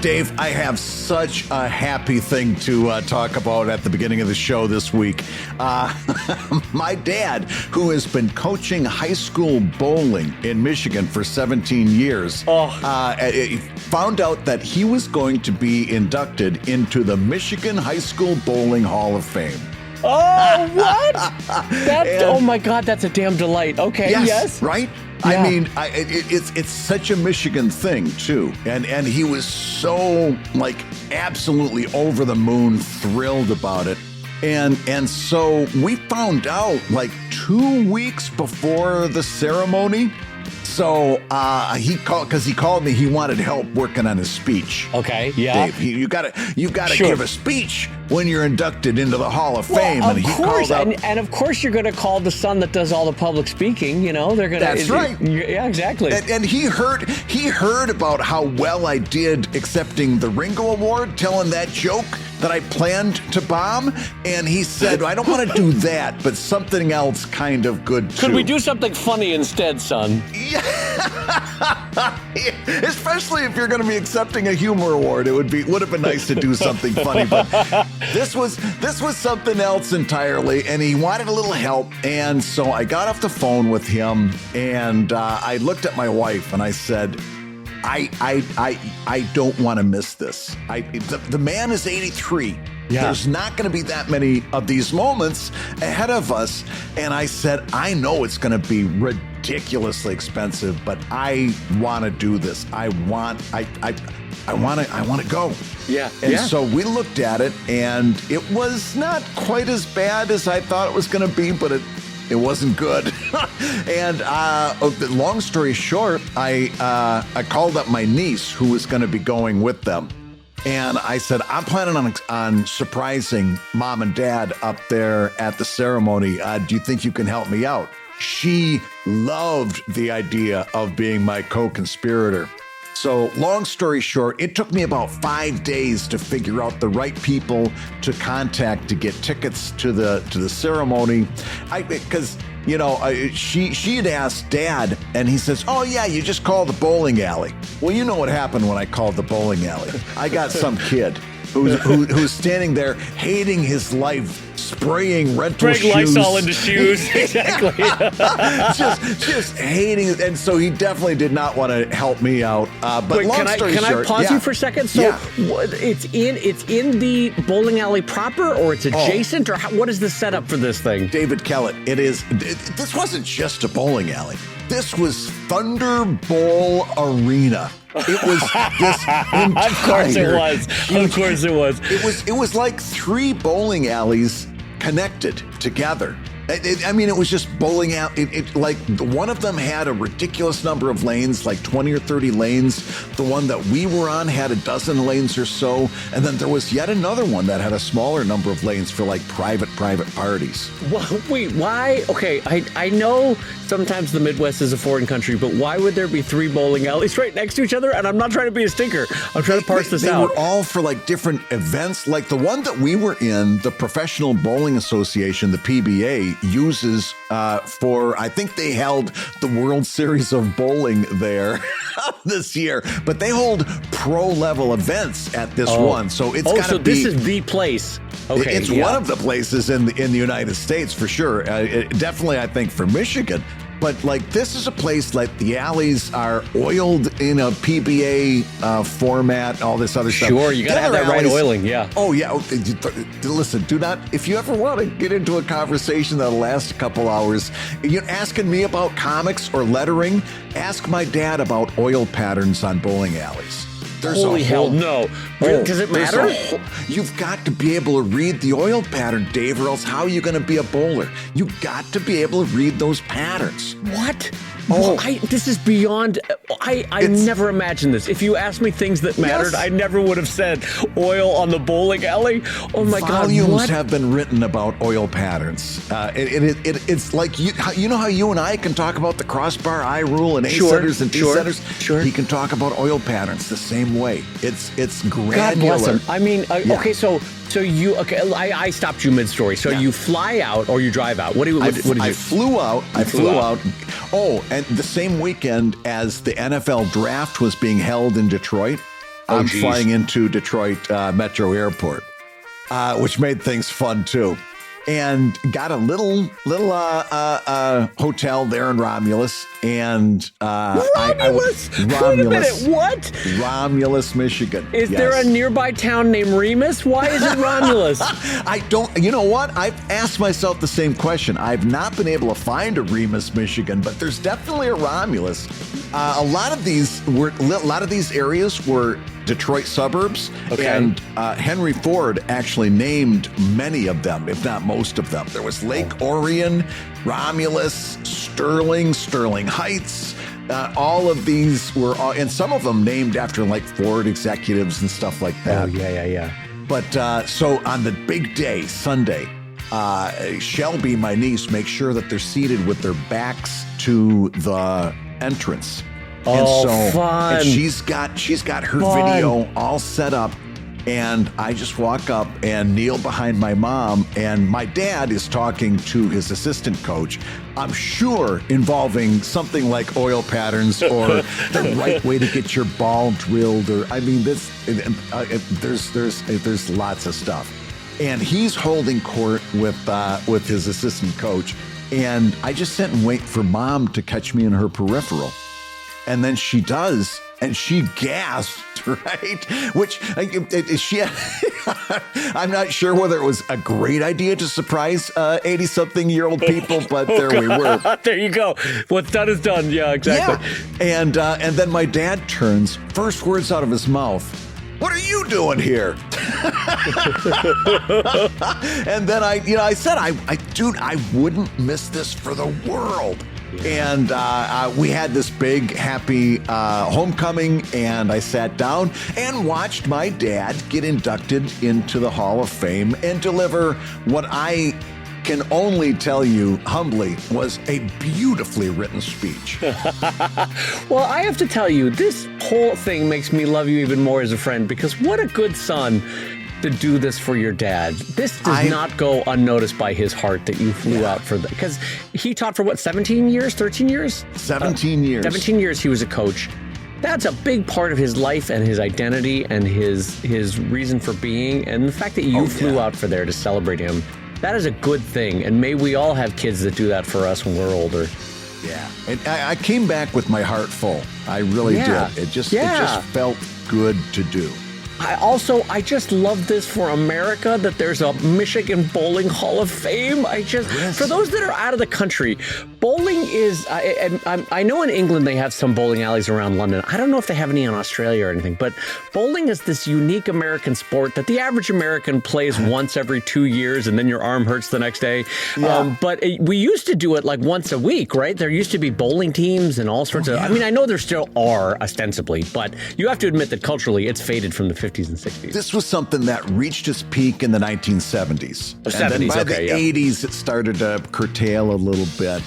Dave, I have such a happy thing to talk about at the beginning of the show this week. My dad, who has been coaching high school bowling in Michigan for 17 years, found out that he was going to be inducted into the Michigan High School Bowling Hall of Fame. Oh, what? Oh my God, that's a damn delight. Okay, yes. Right? Yeah. I mean, it's such a Michigan thing, too. And he was so, absolutely over the moon thrilled about it. And so we found out, 2 weeks before the ceremony. So he called me. He wanted help working on his speech. Okay, yeah. Dave, you gotta give a speech when you're inducted into the Hall of Fame. Well, and he called up. And of course you're gonna call the son that does all the public speaking. You know, they're gonna. That's right. Yeah, exactly. And he heard about how well I did accepting the Ringo Award, telling that joke that I planned to bomb, and he said, I don't want to do that, but something else kind of good too. Could we do something funny instead, son? Yeah. Especially if you're going to be accepting a humor award, would have been nice to do something funny, but this was something else entirely, and he wanted a little help, and so I got off the phone with him, and I looked at my wife, and I said, I don't want to miss this. The man is 83. Yeah. There's not going to be that many of these moments ahead of us. And I said, I know it's going to be ridiculously expensive, but I want to do this. I want to go. Yeah. And so we looked at it, and it was not quite as bad as I thought it was going to be, but it wasn't good. And long story short, I called up my niece, who was going to be going with them. And I said, I'm planning on surprising Mom and Dad up there at the ceremony. Do you think you can help me out? She loved the idea of being my co-conspirator. So long story short, it took me about 5 days to figure out the right people to contact to get tickets to the ceremony. Because she had asked Dad, and he says, oh yeah, you just call the bowling alley. Well, you know what happened when I called the bowling alley. I got some kid who's standing there hating his life, spraying rental shoes. Lysol into shoes. Exactly. just hating it. And so he definitely did not want to help me out. But wait, long story short, can I pause you for a second? So it's in the bowling alley proper, or it's adjacent, or what is the setup for this thing? David Kellett, this wasn't just a bowling alley. This was Thunder Bowl Arena. It was this entire, Of course it was. It was like 3 bowling alleys connected together. It was just bowling out. One of them had a ridiculous number of lanes, like 20 or 30 lanes. The one that we were on had a dozen lanes or so. And then there was yet another one that had a smaller number of lanes for private parties. Well, wait, why? Okay, I know sometimes the Midwest is a foreign country, but why would there be 3 bowling alleys right next to each other? And I'm not trying to be a stinker. I'm trying to parse this out. They were all for different events. Like the one that we were in, the Professional Bowling Association, the PBA, uses for, I think they held the World Series of Bowling there this year, but they hold pro level events at this one. So it's got to be. This is the place. Okay, it's one of the places in the United States for sure. Definitely, I think for Michigan. But this is a place the alleys are oiled in a PBA format, all this other stuff. Sure, you got to have that right oiling, yeah. Oh, yeah. Listen, do not, if you ever want to get into a conversation that'll last a couple hours, you're asking me about comics or lettering, ask my dad about oil patterns on bowling alleys. Holy hell, no. Does it matter? You've got to be able to read the oil pattern, Dave, or else how are you going to be a bowler? You've got to be able to read those patterns. What? This is beyond. I never imagined this. If you asked me things that mattered, I never would have said oil on the bowling alley. Oh my God! Volumes have been written about oil patterns. It's like you know how you and I can talk about the crossbar eye rule and A centers and T centers. Sure. He can talk about oil patterns the same way. It's granular. God bless him. I mean, okay, so you I stopped you mid-story. So you fly out or you drive out? What did you? I flew out. Oh, and the same weekend as the NFL draft was being held in Detroit, I'm geez. flying into Detroit Metro Airport, which made things fun too. And got a little hotel there in Romulus, and Romulus. Romulus. Wait a minute, what? Romulus, Michigan. Is there a nearby town named Remus? Why is it Romulus? I don't. You know what? I've asked myself the same question. I've not been able to find a Remus, Michigan, but there's definitely a Romulus. A lot of these areas were Detroit suburbs, and Henry Ford actually named many of them, if not most of them. There was Lake Orion, Romulus, Sterling Heights. All of these were, and some of them named after like Ford executives and stuff like that. Oh, yeah. But so on the big day, Sunday, Shelby, my niece, makes sure that they're seated with their backs to the entrance. Fun. And she's got her video all set up, and I just walk up and kneel behind my mom, and my dad is talking to his assistant coach, I'm sure involving something like oil patterns or the right way to get your ball drilled, or there's lots of stuff. And he's holding court with his assistant coach, and I just sit and wait for mom to catch me in her peripheral. And then she does, and she gasped, right? Which I'm not sure whether it was a great idea to surprise 80-something-year-old people, but we were. There you go. What's done is done. Yeah, exactly. Yeah. And then my dad turns, first words out of his mouth, "What are you doing here?" And then I said, dude, I wouldn't miss this for the world. Yeah. And we had this big, happy homecoming, and I sat down and watched my dad get inducted into the Hall of Fame and deliver what I can only tell you humbly was a beautifully written speech. Well, I have to tell you, this whole thing makes me love you even more as a friend, because what a good son to do this for your dad. This does not go unnoticed by his heart that you flew out for because he taught for 17 years, 13 years? 17 years. 17 years he was a coach. That's a big part of his life and his identity and his reason for being. And the fact that you flew out for there to celebrate him, that is a good thing. And may we all have kids that do that for us when we're older. Yeah. And I came back with my heart full. I really did. It just felt good to do. I just love this for America, that there's a Michigan Bowling Hall of Fame. For those that are out of the country, bowling is, I know in England they have some bowling alleys around London. I don't know if they have any in Australia or anything, but bowling is this unique American sport that the average American plays once every 2 years, and then your arm hurts the next day. Yeah. We used to do it like once a week, right? There used to be bowling teams and all sorts of, I know there still are ostensibly, but you have to admit that culturally it's faded from the 50s and 60s. This was something that reached its peak in the 1970s. Oh, 70s, and then by the 80s, it started to curtail a little bit.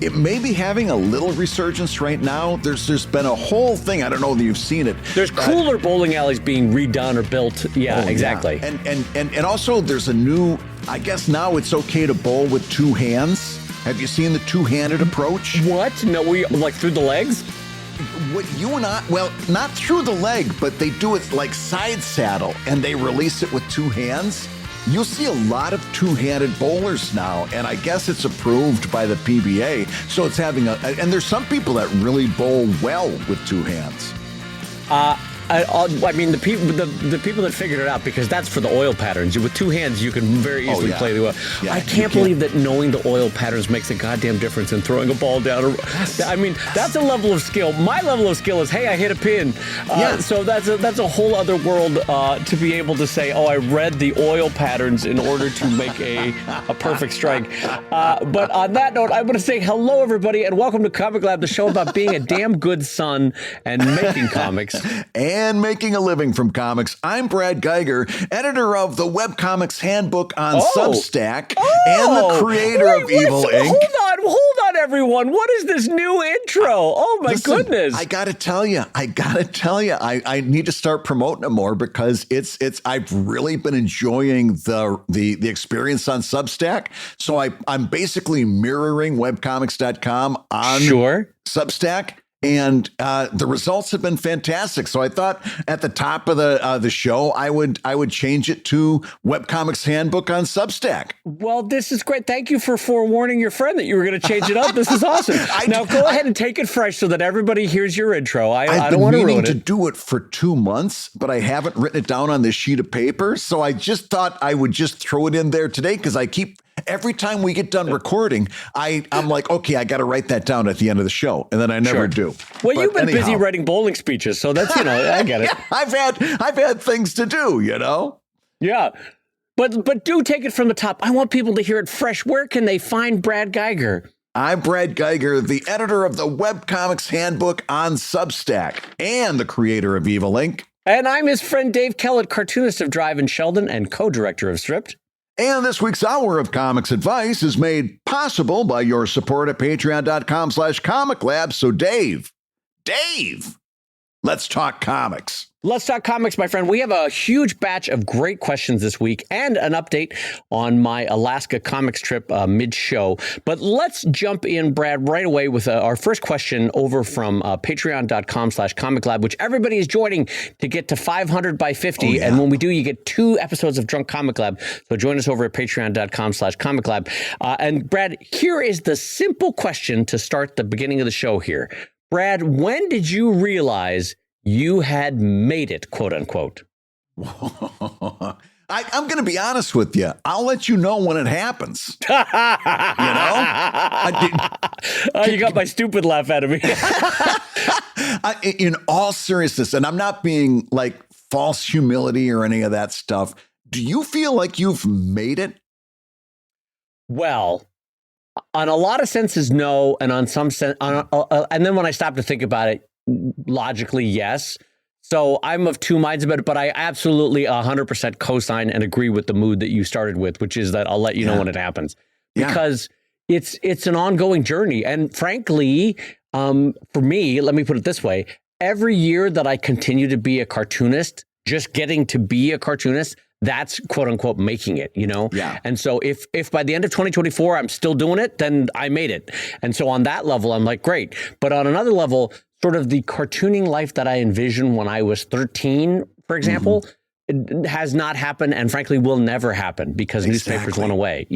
It may be having a little resurgence right now. There's been a whole thing. I don't know if you've seen it. There's cooler bowling alleys being redone or built. Yeah, exactly. Yeah. And also there's a new, I guess now it's okay to bowl with two hands. Have you seen the two-handed approach? What? No, like through the legs? What you and I, well, not through the leg, but they do it like side saddle, and they release it with two hands. You'll see a lot of two-handed bowlers now, and I guess it's approved by the PBA. So it's having and there's some people that really bowl well with two hands. The people that figured it out, because that's for the oil patterns. With two hands, you can very easily play the oil. Yeah, I can't believe that knowing the oil patterns makes a goddamn difference in throwing a ball down. That's a level of skill. My level of skill is, hey, I hit a pin. So that's a whole other world to be able to say, oh, I read the oil patterns in order to make a perfect strike. But on that note, I'm going to say hello, everybody, and welcome to Comic Lab, the show about being a damn good son and making comics. And making a living from comics. I'm Brad Geiger, editor of the Webcomics Handbook on Substack, and the creator of Evil Inc. Hold on, everyone. What is this new intro? Oh, my goodness. I got to tell you, I need to start promoting it more, because I've really been enjoying the experience on Substack. So I'm basically mirroring webcomics.com on Substack. And the results have been fantastic. So I thought at the top of the show, I would change it to Webcomics Handbook on Substack. Well, this is great. Thank you for forewarning your friend that you were going to change it up. This is awesome. Now go ahead and take it fresh so that everybody hears your intro. I don't want to ruin it. I've been meaning to do it for 2 months, but I haven't written it down on this sheet of paper. So I just thought I would just throw it in there today because every time we get done recording, I'm like, okay, I got to write that down at the end of the show, and then I never do. Well, you've been busy writing bowling speeches, so that's I get it. Yeah, I've had things to do, Yeah, but do take it from the top. I want people to hear it fresh. Where can they find Brad Geiger? I'm Brad Geiger, the editor of the Webcomics Handbook on Substack and the creator of Evil Inc. And I'm his friend Dave Kellett, cartoonist of Drive and Sheldon and co-director of Stripped. And this week's Hour of Comics Advice is made possible by your support at patreon.com/comiclab. So Dave, let's talk comics. Let's talk comics, my friend. We have a huge batch of great questions this week and an update on my Alaska comics trip mid-show. But let's jump in, Brad, right away with our first question over from patreon.com/comiclab, which everybody is joining to get to 500 by 50. Oh, yeah. And when we do, you get 2 episodes of Drunk Comic Lab. So join us over at patreon.com/comiclab. And Brad, here is the simple question to start the beginning of the show here. Brad, when did you realize you had made it, quote unquote? I'm going to be honest with you. I'll let you know when it happens. You got my stupid laugh out of me. In all seriousness, and I'm not being like false humility or any of that stuff. Do you feel like you've made it? Well, on a lot of senses, no. And on some sense, and then when I stop to think about it, logically, yes. So I'm of two minds about it, but I absolutely 100% co-sign and agree with the mood that you started with, which is that I'll let you know when it happens, because it's an ongoing journey. And frankly, for me, let me put it this way. Every year that I continue to be a cartoonist, just getting to be a cartoonist, that's quote unquote making it, Yeah. And so if by the end of 2024, I'm still doing it, then I made it. And so on that level, I'm like, great. But on another level, sort of the cartooning life that I envisioned when I was 13, for example, it has not happened and frankly will never happen because newspapers went away,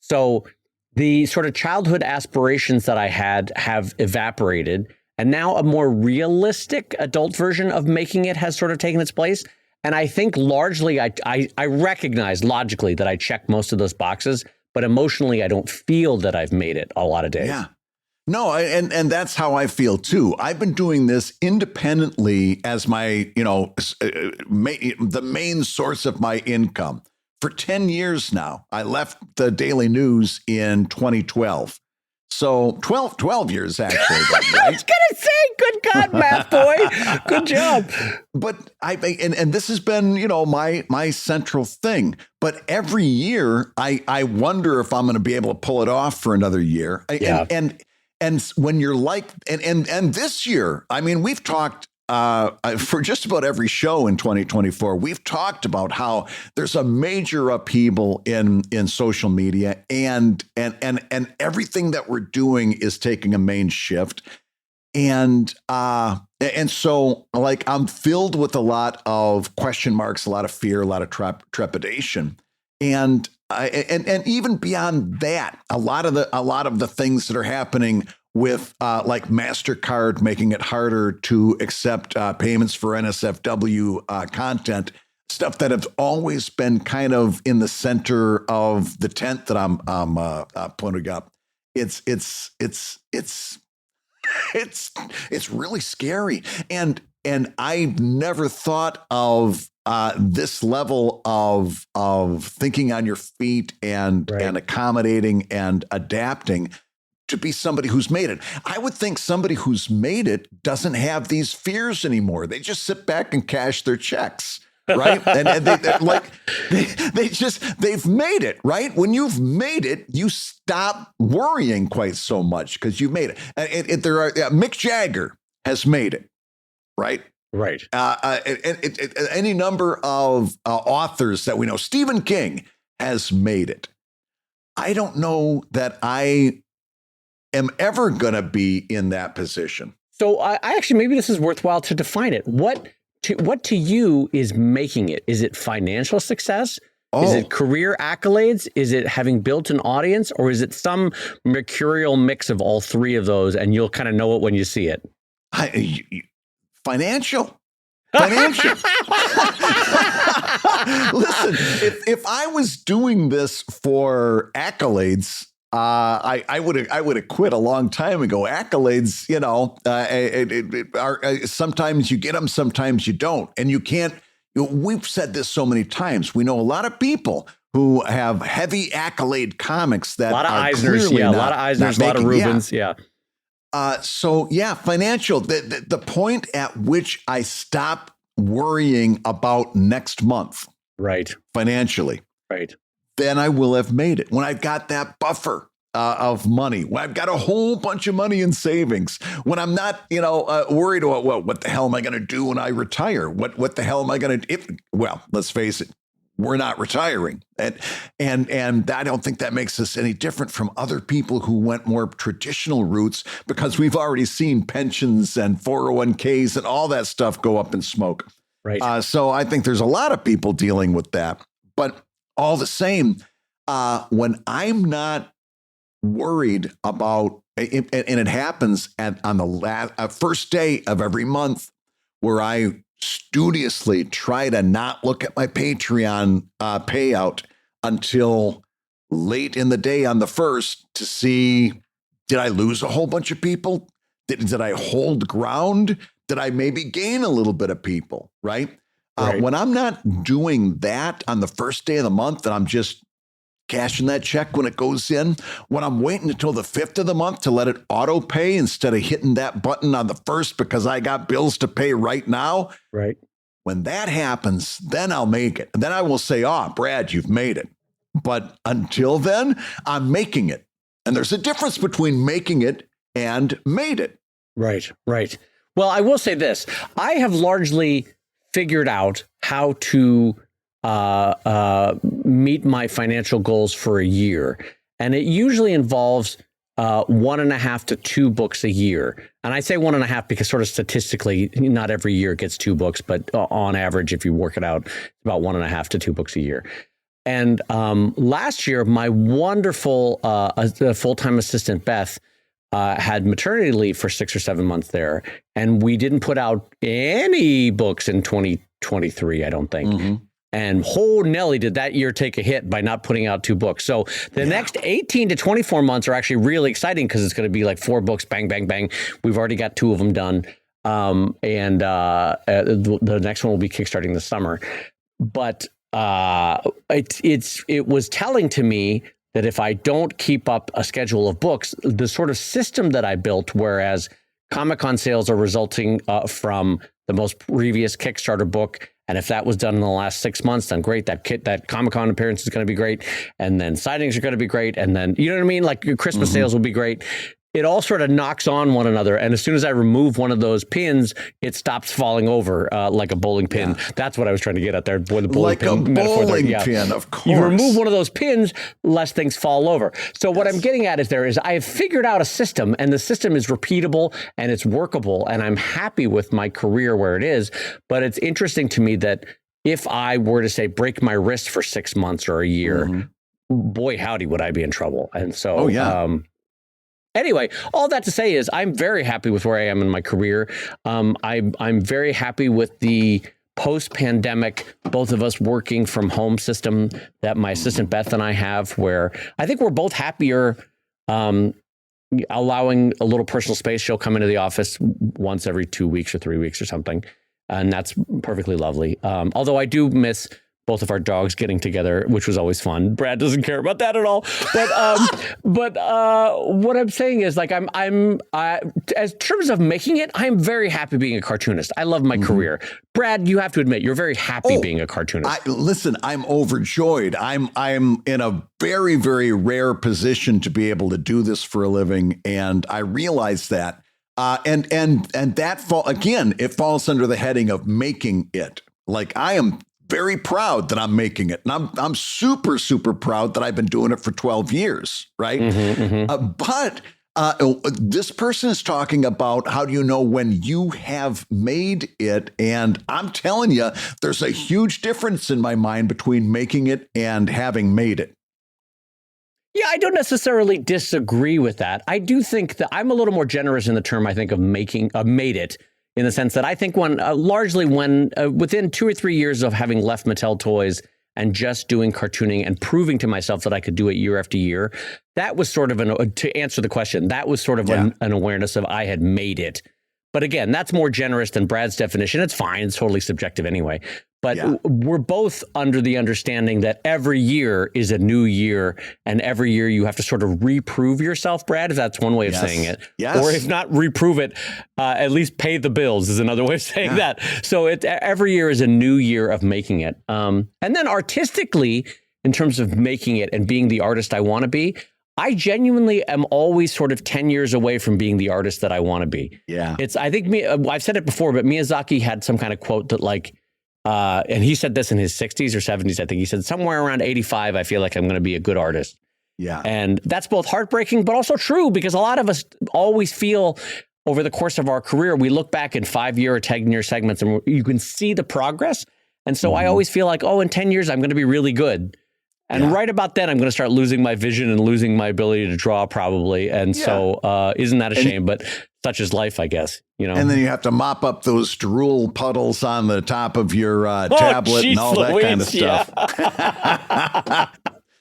So the sort of childhood aspirations that I had have evaporated. And now a more realistic adult version of making it has sort of taken its place. And I think largely I recognize logically that I check most of those boxes, but emotionally I don't feel that I've made it a lot of days. Yeah. No, and that's how I feel too. I've been doing this independently as my, the main source of my income for 10 years now. I left the Daily News in 2012. So 12 years, actually. Right? I was going to say, good God, math boy. Good job. But and this has been, my central thing. But every year, I wonder if I'm going to be able to pull it off for another year. And when you're like, and this year, I mean, we've talked for just about every show in 2024, we've talked about how there's a major upheaval in social media and everything that we're doing is taking a main shift. And so like, I'm filled with a lot of question marks, a lot of fear, a lot of trepidation. And even beyond that, a lot of the things that are happening with like MasterCard making it harder to accept payments for NSFW content, stuff that have always been kind of in the center of the tent that I'm putting up. It's really scary, and I've never thought of this level of thinking on your feet and accommodating and adapting to be somebody who's made it. I would think somebody who's made it doesn't have these fears anymore. They just sit back and cash their checks, right? and they've made it, right? When you've made it, you stop worrying quite so much because you've made it. Mick Jagger has made it, right? Right. Any number of authors that we know, Stephen King has made it. I don't know that I am ever going to be in that position. So I actually, maybe this is worthwhile to define it. What to you is making it? Is it financial success? Is it career accolades? Is it having built an audience? Or is it some mercurial mix of all three of those? And you'll kind of know it when you see it. Financial. Listen, if I was doing this for accolades, I would have quit a long time ago. Accolades, sometimes you get them, sometimes you don't, and you can't. We've said this so many times. We know a lot of people who have heavy accolade comics that a lot of are Eisners, clearly a lot of Eisners, a lot of Rubens, financial. The point at which I stop worrying about next month, right, financially, right, then I will have made it. When I've got that buffer of money, when I've got a whole bunch of money in savings, when I'm not, worried about, well, what the hell am I going to do when I retire? What the hell am I going to do? Well, let's face it, we're not retiring. And I don't think that makes us any different from other people who went more traditional routes, because we've already seen pensions and 401ks and all that stuff go up in smoke. Right. So I think there's a lot of people dealing with that. But all the same, when I'm not worried about, and it happens on the first day of every month, where I studiously try to not look at my Patreon payout until late in the day on the first to see, did I lose a whole bunch of people? Did I hold ground? Did I maybe gain a little bit of people? Right. When I'm not doing that on the first day of the month, and I'm just cashing that check when it goes in, when I'm waiting until the 5th of the month to let it auto pay instead of hitting that button on the 1st because I got bills to pay right now. Right. When that happens, then I'll make it. And then I will say, Brad, you've made it. But until then, I'm making it. And there's a difference between making it and made it. Right. Right. Well, I will say this. I have largely figured out how to meet my financial goals for a year. And it usually involves 1.5 to 2 books a year. And I say 1.5 because sort of statistically, not every year gets 2 books, but on average, if you work it out, about 1.5 to 2 books a year. And last year, my wonderful full-time assistant, Beth, had maternity leave for 6 or 7 months there. And we didn't put out any books in 2023, I don't think. Mm-hmm. And Nelly, did that year take a hit by not putting out 2 books. So the next 18 to 24 months are actually really exciting because it's going to be like 4 books, bang, bang, bang. We've already got 2 of them done. And the next one will be kickstarting this summer. But it was telling to me that if I don't keep up a schedule of books, the sort of system that I built, whereas Comic-Con sales are resulting from the most previous Kickstarter book, and if that was done in the last 6 months, then great. That Comic-Con appearance is going to be great. And then sightings are going to be great. And then, you know what I mean? Like your Christmas sales will be great. It all sort of knocks on one another. And as soon as I remove one of those pins, it stops falling over like a bowling pin. Yeah. That's what I was trying to get at there. Boy, the bowling like pin a bowling pin, of course. You remove one of those pins, less things fall over. So what I'm getting at is I have figured out a system, and the system is repeatable and it's workable. And I'm happy with my career where it is. But it's interesting to me that if I were to say break my wrist for 6 months or a year, boy, howdy, would I be in trouble. And so, anyway, all that to say is I'm very happy with where I am in my career. I'm very happy with the post-pandemic, both of us working from home system that my assistant Beth and I have, where I think we're both happier allowing a little personal space. She'll come into the office once every 2 weeks or 3 weeks or something. And that's perfectly lovely. Although I do miss both of our dogs getting together, which was always fun. Brad doesn't care about that at all. But what I'm saying is, like, as terms of making it, I'm very happy being a cartoonist. I love my career. Brad, you have to admit, you're very happy being a cartoonist. Listen, I'm overjoyed. I'm in a very, very rare position to be able to do this for a living, and I realize that. And that again, it falls under the heading of making it. Like, I am very proud that I'm making it. And I'm super, super proud that I've been doing it for 12 years. Right. But This person is talking about how do you know when you have made it? And I'm telling you, there's a huge difference in my mind between making it and having made it. Yeah, I don't necessarily disagree with that. I do think that I'm a little more generous in the term, I think, of making made it, in the sense that I think largely when within 2 or 3 years of having left Mattel Toys and just doing cartooning and proving to myself that I could do it year after year, that was sort of to answer the question, that was sort of an awareness of I had made it. But again, that's more generous than Brad's definition. It's fine. It's totally subjective anyway. But we're both under the understanding that every year is a new year, and every year you have to sort of reprove yourself, Brad, if that's one way of saying it. Yes. Or if not reprove it, at least pay the bills is another way of saying that. So every year is a new year of making it. And then artistically, in terms of making it and being the artist I want to be, I genuinely am always sort of 10 years away from being the artist that I want to be. Yeah. I think I've said it before, but Miyazaki had some kind of quote that and he said this in his 60s or 70s, I think. He said, somewhere around 85, I feel like I'm going to be a good artist. Yeah. And that's both heartbreaking, but also true, because a lot of us always feel over the course of our career, we look back in 5-year or 10-year segments and you can see the progress. And so I always feel like, in 10 years, I'm going to be really good. And right about then, I'm going to start losing my vision and losing my ability to draw, probably. And so isn't that a shame? But such is life, I guess. And then you have to mop up those drool puddles on the top of your tablet and all that kind of stuff. Yeah.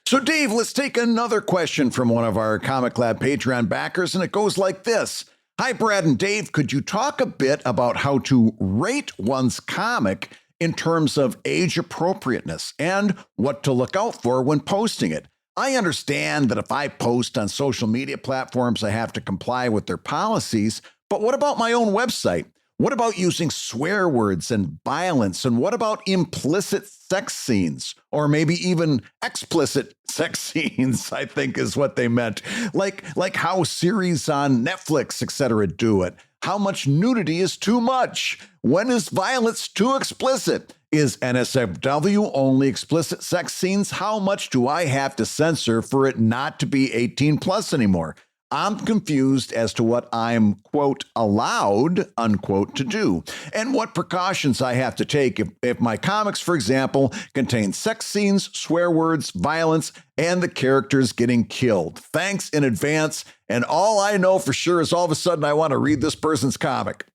So, Dave, let's take another question from one of our Comic Lab Patreon backers, and it goes like this. Hi, Brad and Dave. Could you talk a bit about how to rate one's comic in terms of age appropriateness and what to look out for when posting it? I understand that if I post on social media platforms, I have to comply with their policies, but what about my own website? What about using swear words and violence? And what about implicit sex scenes? Or maybe even explicit sex scenes, I think is what they meant. Like how series on Netflix, etc. do it. How much nudity is too much? When is violence too explicit? Is NSFW only explicit sex scenes? How much do I have to censor for it not to be 18 plus anymore? I'm confused as to what I'm, quote, allowed, unquote, to do, and what precautions I have to take if my comics, for example, contain sex scenes, swear words, violence, and the characters getting killed. Thanks in advance. And all I know for sure is all of a sudden I want to read this person's comic.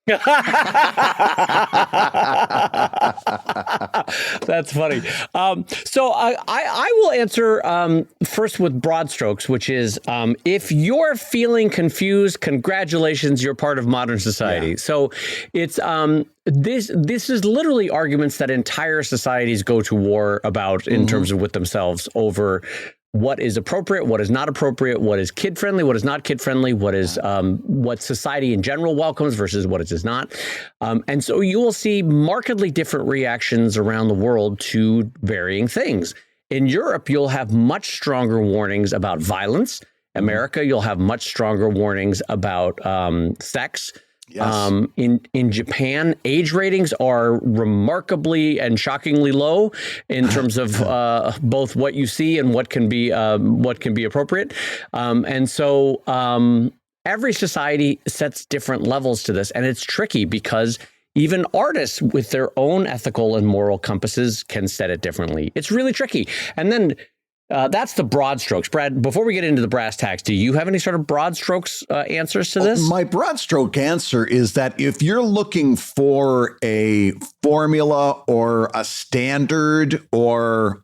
That's funny. So I will answer first with broad strokes, which is if you're feeling confused, congratulations, you're part of modern society. Yeah. So it's this is literally arguments that entire societies go to war about in terms of with themselves over what is appropriate, what is not appropriate, what is kid-friendly, what is not kid-friendly, what is what society in general welcomes versus what it is not. And so you will see markedly different reactions around the world to varying things. In Europe, you'll have much stronger warnings about violence. America, you'll have much stronger warnings about sex. Yes. In Japan, age ratings are remarkably and shockingly low in terms of both what you see and what can be appropriate. And so every society sets different levels to this, and it's tricky because even artists with their own ethical and moral compasses can set it differently. It's really tricky. And then that's the broad strokes. Brad, before we get into the brass tacks, do you have any sort of broad strokes answers to this? My broad stroke answer is that if you're looking for a formula or a standard or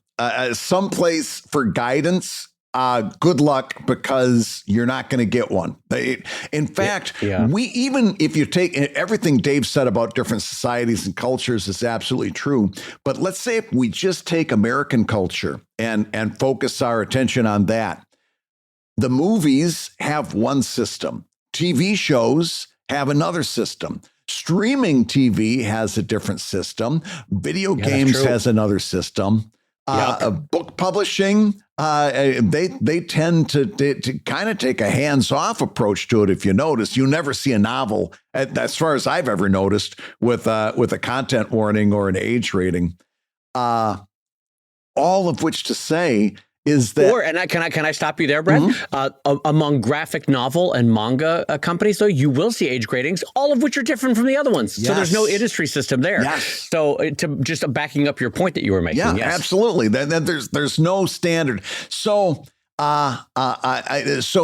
someplace for guidance, good luck, because you're not going to get one. In fact, if you take everything Dave said about different societies and cultures is absolutely true. But let's say if we just take American culture and focus our attention on that, the movies have one system. TV shows have another system. Streaming TV has a different system. Video games has another system. Book publishing, they tend to kind of take a hands-off approach to it. If you notice, you never see a novel, as far as I've ever noticed, with a content warning or an age rating. All of which to say, is that. Or, and can I stop you there, Brett? Among graphic novel and manga companies, though, you will see age gradings, all of which are different from the other ones. Yes. So there's no industry system there. Yes. So to just backing up your point that you were making. Yeah, yes. absolutely. There's no standard. So there's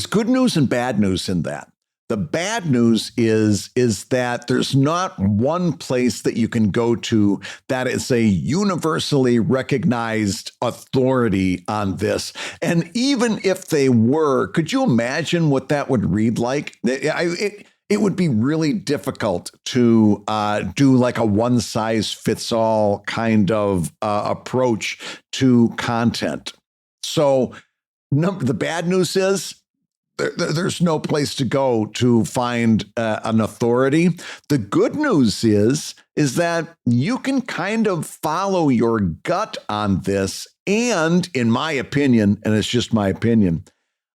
good news and bad news in that. The bad news is that there's not one place that you can go to that is a universally recognized authority on this. And even if they were, could you imagine what that would read like? It would be really difficult to do like a one size fits all kind of approach to content. So the bad news is, there's no place to go to find an authority. The good news is that you can kind of follow your gut on this. And in my opinion, and it's just my opinion,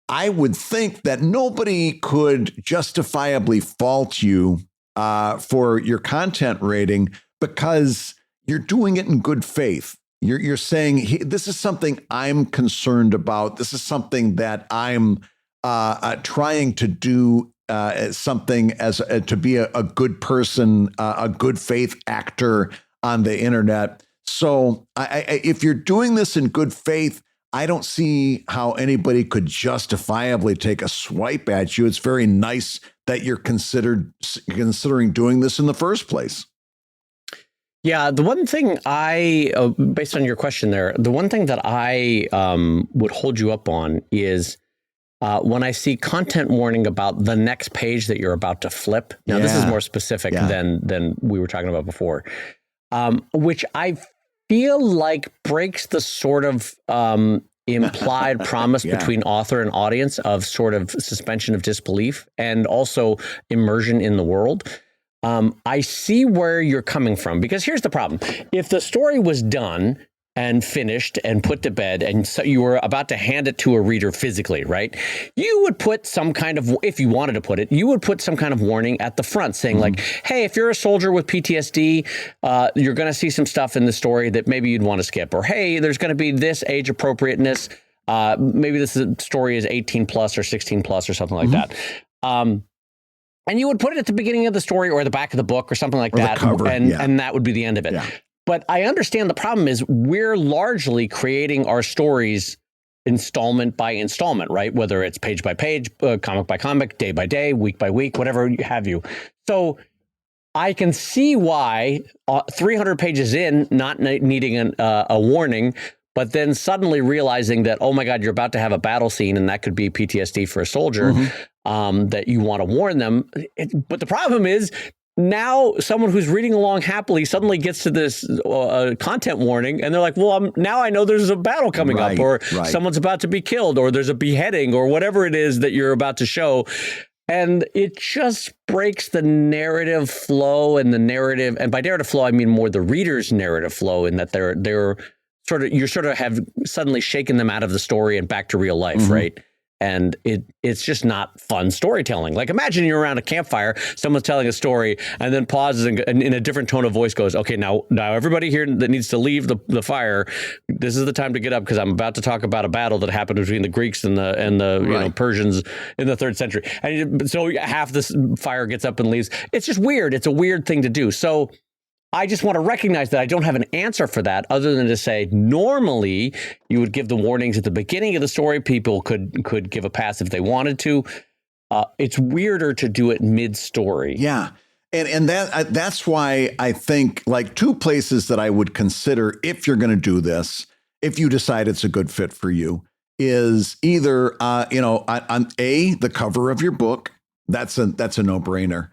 I would think that nobody could justifiably fault you for your content rating because you're doing it in good faith. You're saying, hey, this is something I'm concerned about. This is something that I'm trying to do something to be a good person, a good faith actor on the internet. So if you're doing this in good faith, I don't see how anybody could justifiably take a swipe at you. It's very nice that you're considering doing this in the first place. Yeah, the one thing based on your question there, the one thing that I would hold you up on is when I see content warning about the next page that you're about to flip. Now, this is more specific than we were talking about before, which I feel like breaks the sort of implied promise between author and audience of sort of suspension of disbelief and also immersion in the world. I see where you're coming from, because here's the problem. If the story was done and finished and put to bed, and so you were about to hand it to a reader physically, right? You would put some kind of, if you wanted to put it, you would put some kind of warning at the front saying like, hey, if you're a soldier with PTSD, you're going to see some stuff in the story that maybe you'd want to skip. Or, hey, there's going to be this age appropriateness. Maybe this story is 18 plus or 16 plus or something like that. And you would put it at the beginning of the story or the back of the book or something like that. Cover, and that would be the end of it. Yeah. But I understand the problem is we're largely creating our stories installment by installment, right? Whether it's page by page, comic by comic, day by day, week by week, whatever have you. So I can see why 300 pages in, not needing a warning, but then suddenly realizing that, oh my God, you're about to have a battle scene and that could be PTSD for a soldier, that you want to warn them. But the problem is, now someone who's reading along happily suddenly gets to this content warning and they're like, well, now I know there's a battle coming up, or someone's about to be killed, or there's a beheading, or whatever it is that you're about to show. And it just breaks the narrative flow and the narrative. And by narrative flow, I mean more the reader's narrative flow, in that they're you sort of have suddenly shaken them out of the story and back to real life, right? And it's just not fun storytelling. Like, imagine you're around a campfire, someone's telling a story, and then pauses and in a different tone of voice goes, okay, now everybody here that needs to leave the fire, this is the time to get up because I'm about to talk about a battle that happened between the Greeks and the Persians in the 3rd century. And so half this fire gets up and leaves. It's just weird. It's a weird thing to do. So I just want to recognize that I don't have an answer for that, other than to say normally you would give the warnings at the beginning of the story. People could give a pass if they wanted to. It's weirder to do it mid-story. Yeah. And that's why I think like two places that I would consider if you're going to do this, if you decide it's a good fit for you, is either, on A, the cover of your book. That's a no-brainer.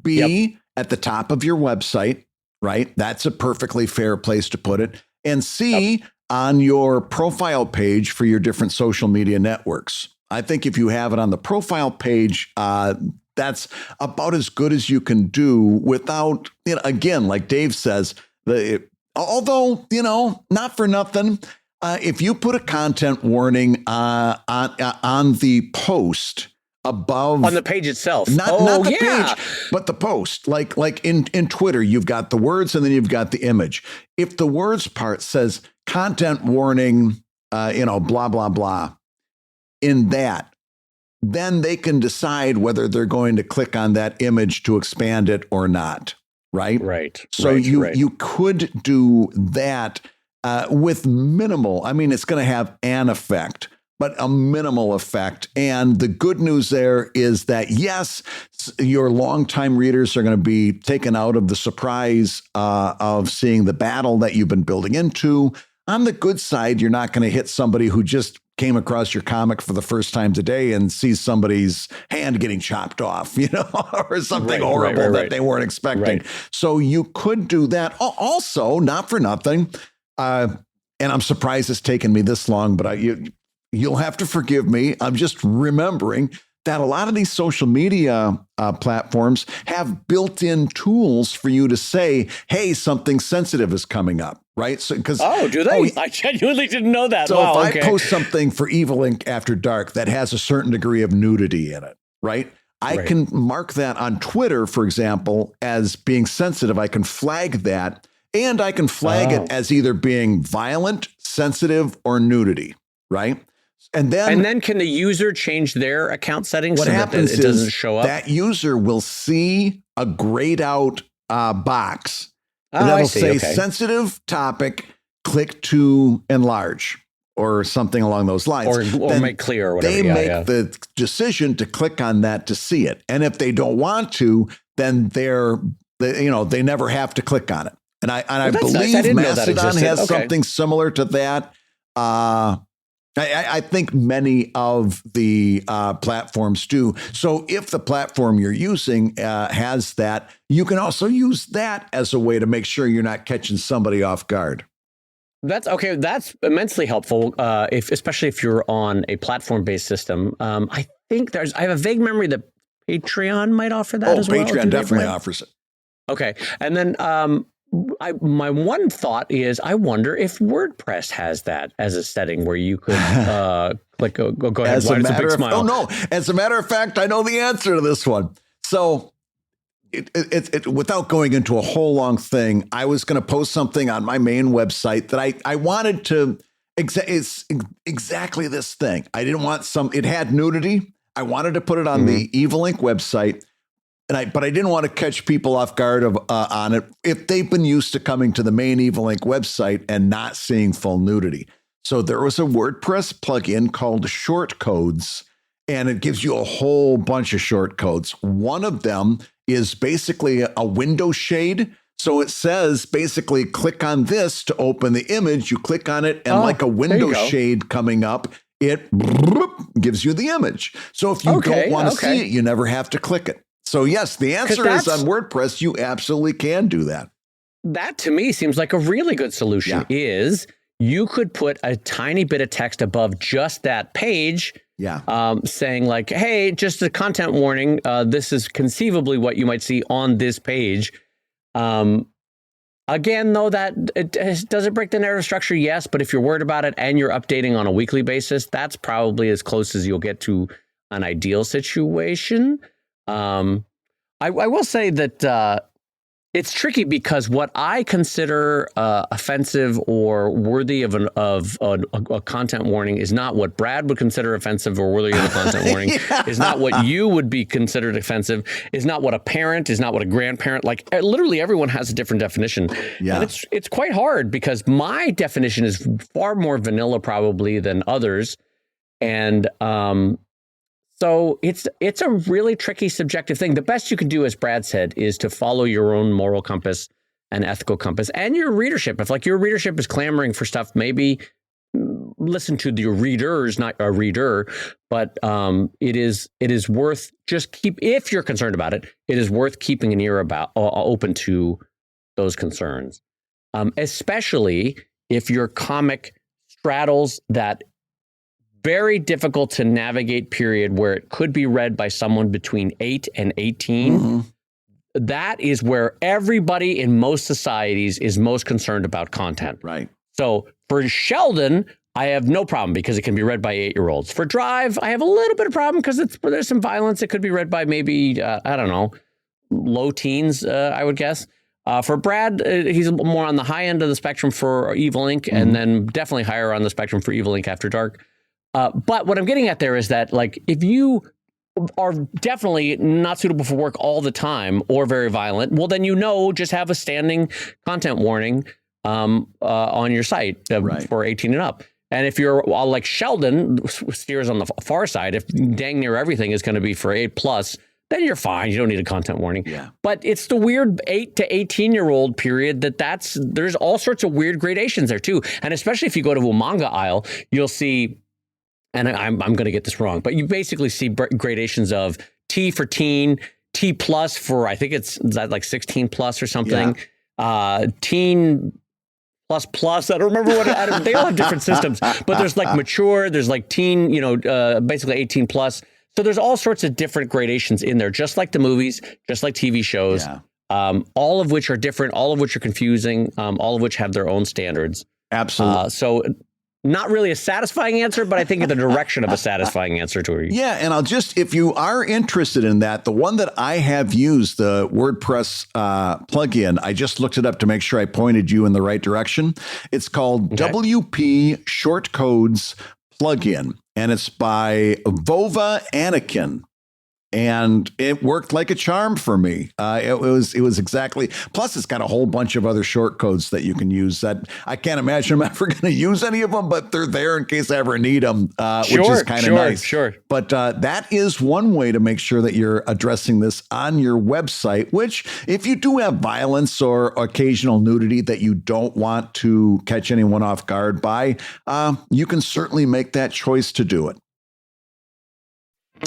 B, at the top of your website. Right. That's a perfectly fair place to put it. And C, on your profile page for your different social media networks. I think if you have it on the profile page, that's about as good as you can do without, again, like Dave says, although, not for nothing, if you put a content warning on the post above on the page itself, not the page, but the post, like in Twitter, you've got the words and then you've got the image. If the words part says content warning, blah, blah, blah, in that, then they can decide whether they're going to click on that image to expand it or not. Right. Right. So you could do that with minimal. I mean, it's going to have an effect, but a minimal effect. And the good news there is that, yes, your longtime readers are going to be taken out of the surprise of seeing the battle that you've been building into. On the good side, you're not going to hit somebody who just came across your comic for the first time today and sees somebody's hand getting chopped off, or something horrible that they weren't expecting. Right. So you could do that. Also, not for nothing, and I'm surprised it's taken me this long, but you'll have to forgive me. I'm just remembering that a lot of these social media platforms have built-in tools for you to say, hey, something sensitive is coming up, right? So, do they? I genuinely didn't know that. So I post something for Evil Ink After Dark that has a certain degree of nudity in it, right? I can mark that on Twitter, for example, as being sensitive. I can flag that, and I can flag it as either being violent, sensitive, or nudity, right? And then can the user change their account settings so that it doesn't show up? That user will see a grayed out box. And that'll say sensitive topic, click to enlarge or something along those lines. Or make clear or whatever. They make the decision to click on that to see it. And if they don't want to, then they never have to click on it. And I believe Mastodon has something similar to that. I think many of the platforms do. So if the platform you're using has that, you can also use that as a way to make sure you're not catching somebody off guard. That's okay. That's immensely helpful, especially if you're on a platform-based system. I have a vague memory that Patreon might offer that as well. Patreon definitely offers it. Okay. And then my one thought is, I wonder if WordPress has that as a setting where you could click, go ahead. Why does a big smile? Oh, no. As a matter of fact, I know the answer to this one. So without going into a whole long thing, I was going to post something on my main website that I wanted to, it's exactly this thing. I didn't want it had nudity. I wanted to put it on the Evil Ink website. But I didn't want to catch people off guard on it if they've been used to coming to the main Evil Ink website and not seeing full nudity. So there was a WordPress plugin called Short Codes, and it gives you a whole bunch of short codes. One of them is basically a window shade. So it says basically click on this to open the image. You click on it, and like a window shade coming up, it gives you the image. So if you don't want to see it, you never have to click it. So, yes, the answer is on WordPress, you absolutely can do that. That, to me, seems like a really good solution, is you could put a tiny bit of text above just that page saying like, hey, just a content warning. This is conceivably what you might see on this page. Again, though, does it break the narrative structure? Yes. But if you're worried about it and you're updating on a weekly basis, that's probably as close as you'll get to an ideal situation. I will say that it's tricky because what I consider offensive or worthy of a content warning is not what Brad would consider offensive or worthy of a content warning, is not what you would be considered offensive, is not what a parent, is not what a grandparent, like literally everyone has a different definition. Yeah. And it's quite hard because my definition is far more vanilla probably than others. And so it's a really tricky subjective thing. The best you can do, as Brad said, is to follow your own moral compass and ethical compass and your readership. If like your readership is clamoring for stuff, maybe listen to the readers, not a reader, but it is worth if you're concerned about it, it is worth keeping an ear open to those concerns, especially if your comic straddles that very difficult to navigate period where it could be read by someone between 8 and 18. Mm-hmm. That is where everybody in most societies is most concerned about content. Right. So for Sheldon, I have no problem because it can be read by 8-year-olds. For Drive, I have a little bit of problem because there's some violence. It could be read by maybe, I don't know, low teens, I would guess. For Brad, he's more on the high end of the spectrum for Evil Inc. And then definitely higher on the spectrum for Evil Inc. After Dark. But what I'm getting at there is that, like, if you are definitely not suitable for work all the time or very violent, well, then just have a standing content warning on your site for 18 and up. And if you're like Sheldon, steers on the far side, if dang near everything is going to be for 8+, then you're fine. You don't need a content warning. Yeah. But it's the weird 8 to 18-year-old period there's all sorts of weird gradations there too. And especially if you go to a manga aisle, you'll see, and I'm going to get this wrong, but you basically see gradations of T for teen, T+ for, I think it's like 16+ or something, teen plus. I don't remember they all have different systems, but there's like mature, there's like teen, basically 18+. So there's all sorts of different gradations in there, just like the movies, just like TV shows, all of which are different, all of which are confusing, all of which have their own standards. Absolutely. So not really a satisfying answer, but I think in the direction of a satisfying answer to you. Yeah, and if you are interested in that, the one that I have used, the WordPress plugin, I just looked it up to make sure I pointed you in the right direction. It's called WP Shortcodes Plugin, and it's by Vova Anakin. And it worked like a charm for me. It was exactly. Plus, it's got a whole bunch of other shortcodes that you can use. That I can't imagine I'm ever going to use any of them, but they're there in case I ever need them, which is kind of nice. Sure. But that is one way to make sure that you're addressing this on your website. Which, if you do have violence or occasional nudity that you don't want to catch anyone off guard by, you can certainly make that choice to do it.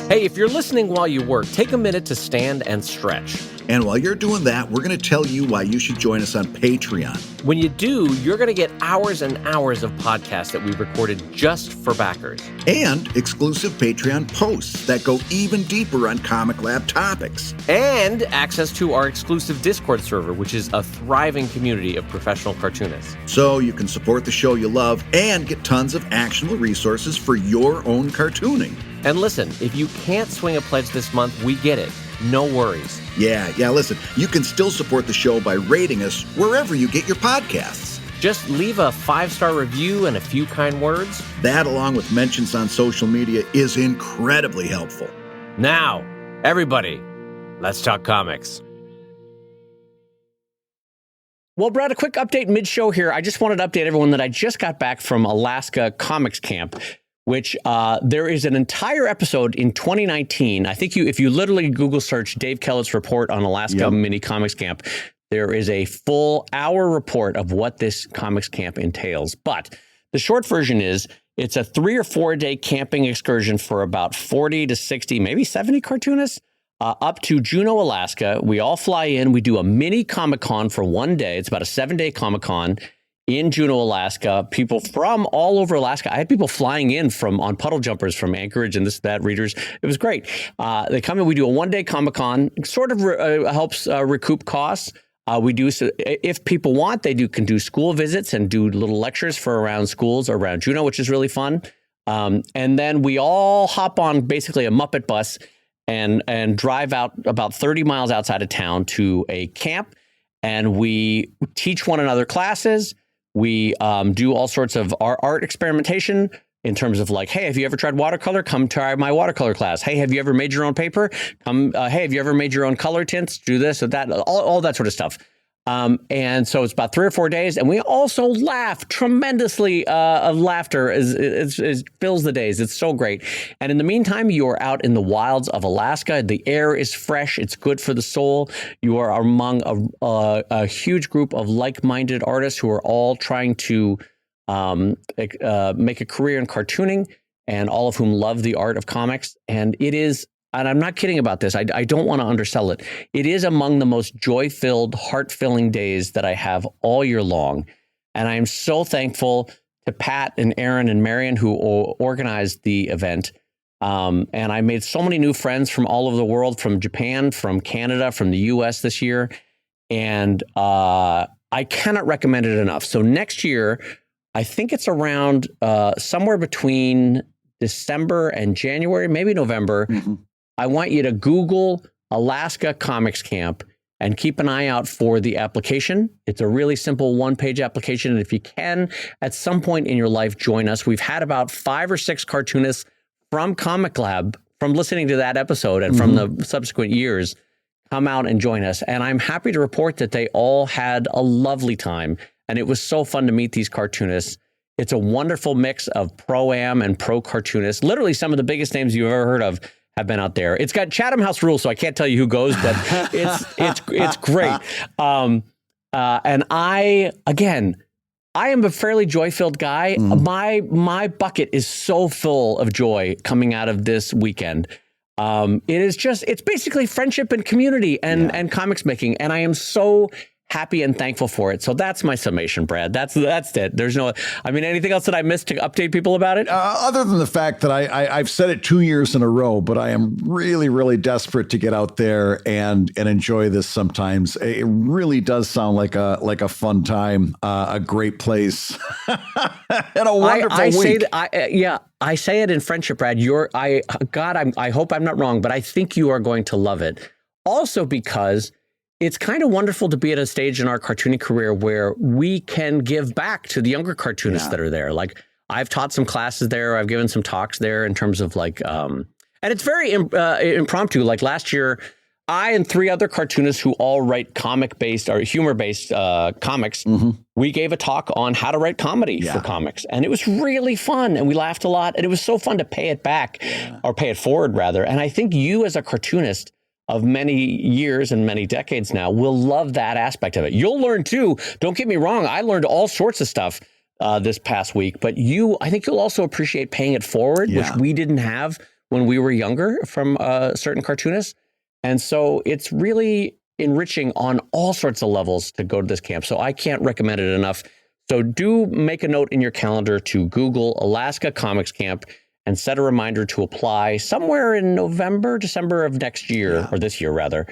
Hey, if you're listening while you work, take a minute to stand and stretch. And while you're doing that, we're going to tell you why you should join us on Patreon. When you do, you're going to get hours and hours of podcasts that we recorded just for backers. And exclusive Patreon posts that go even deeper on Comic Lab topics. And access to our exclusive Discord server, which is a thriving community of professional cartoonists. So you can support the show you love and get tons of actionable resources for your own cartooning. And listen, if you can't swing a pledge this month, we get it. No worries. Yeah, listen, you can still support the show by rating us wherever you get your podcasts. Just leave a 5-star review and a few kind words. That, along with mentions on social media, is incredibly helpful. Now, everybody, let's talk comics. Well, Brad, a quick update mid-show here. I just wanted to update everyone that I just got back from Alaska Comics Camp, which there is an entire episode in 2019. I think if you literally Google search Dave Kellett's report on Alaska Mini Comics Camp, there is a full hour report of what this comics camp entails. But the short version is it's a 3 or 4 day camping excursion for about 40 to 60, maybe 70 cartoonists up to Juneau, Alaska. We all fly in. We do a mini Comic-Con for 1 day. It's about a 7-day Comic-Con in Juneau, Alaska. People from all over Alaska. I had people flying in on puddle jumpers from Anchorage and that readers. It was great. They come in. We do a 1 day Comic-Con. Sort of helps recoup costs. We do, so if people want, can do school visits and do little lectures for around schools around Juneau, which is really fun. And then we all hop on basically a Muppet bus and drive out about 30 miles outside of town to a camp, and we teach one another classes. We do all sorts of art experimentation in terms of like, hey, have you ever tried watercolor? Come try my watercolor class. Hey, have you ever made your own paper? Hey, have you ever made your own color tints? Do this or that, all that sort of stuff. And so it's about 3 or 4 days, and we also laugh tremendously. Of laughter is fills the days. It's so great. And in the meantime, you are out in the wilds of Alaska. The air is fresh. It's good for the soul. You are among a huge group of like-minded artists who are all trying to make a career in cartooning, and all of whom love the art of comics. And it is. And I'm not kidding about this. I don't want to undersell it. It is among the most joy-filled, heart-filling days that I have all year long. And I am so thankful to Pat and Aaron and Marion who organized the event. And I made so many new friends from all over the world, from Japan, from Canada, from the US this year. And I cannot recommend it enough. So next year, I think it's around somewhere between December and January, maybe November. Mm-hmm. I want you to Google Alaska Comics Camp and keep an eye out for the application. It's a really simple one-page application. And if you can, at some point in your life, join us. We've had about 5 or 6 cartoonists from Comic Lab, from listening to that episode and from the subsequent years, come out and join us. And I'm happy to report that they all had a lovely time. And it was so fun to meet these cartoonists. It's a wonderful mix of pro-am and pro-cartoonists. Literally some of the biggest names you've ever heard of have been out there. It's got Chatham House rules, so I can't tell you who goes, but it's great. And I am a fairly joy-filled guy. My bucket is so full of joy coming out of this weekend. It's basically friendship and community and comics making. And I am so happy and thankful for it. So that's my summation, Brad. That's it. There's anything else that I missed to update people about it? Other than the fact that I've said it 2 years in a row, but I am really, really desperate to get out there and enjoy this sometimes. It really does sound like a fun time, a great place, and a wonderful week. I say it in friendship, Brad. I hope I'm not wrong, but I think you are going to love it. Also because it's kind of wonderful to be at a stage in our cartooning career where we can give back to the younger cartoonists that are there. Like, I've taught some classes there. I've given some talks there in terms of and it's very impromptu. Like last year, I and 3 other cartoonists who all write comic-based or humor-based comics, we gave a talk on how to write comedy for comics. And it was really fun. And we laughed a lot. And it was so fun to pay it back or pay it forward, rather. And I think you as a cartoonist of many years and many decades now will love that aspect of it. You'll learn too. Don't get me wrong. I learned all sorts of stuff this past week, but I think you'll also appreciate paying it forward, which we didn't have when we were younger from certain cartoonists. And so it's really enriching on all sorts of levels to go to this camp. So I can't recommend it enough. So do make a note in your calendar to Google Alaska Comics Camp and set a reminder to apply somewhere in November, December of next year, or this year rather.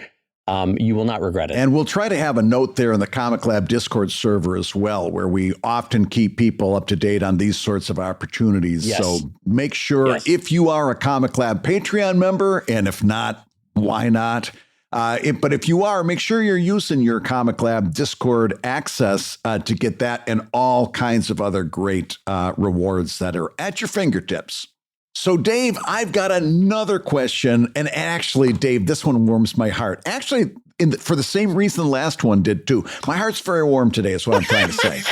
You will not regret it. And we'll try to have a note there in the Comic Lab Discord server as well, where we often keep people up to date on these sorts of opportunities. Yes. So make sure if you are a Comic Lab Patreon member, and if not, why not? But if you are, make sure you're using your Comic Lab Discord access to get that and all kinds of other great rewards that are at your fingertips. So, Dave, I've got another question. And actually, Dave, this one warms my heart. Actually, for the same reason the last one did, too. My heart's very warm today, is what I'm trying to say.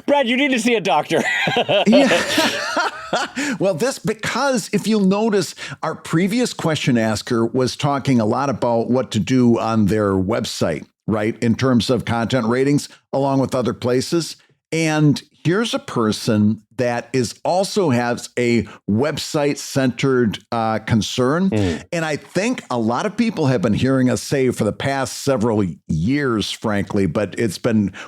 Brad, you need to see a doctor. Well, because if you'll notice, our previous question asker was talking a lot about what to do on their website, right, in terms of content ratings, along with other places. And here's a person that also has a website-centered concern. And I think a lot of people have been hearing us say for the past several years, frankly, but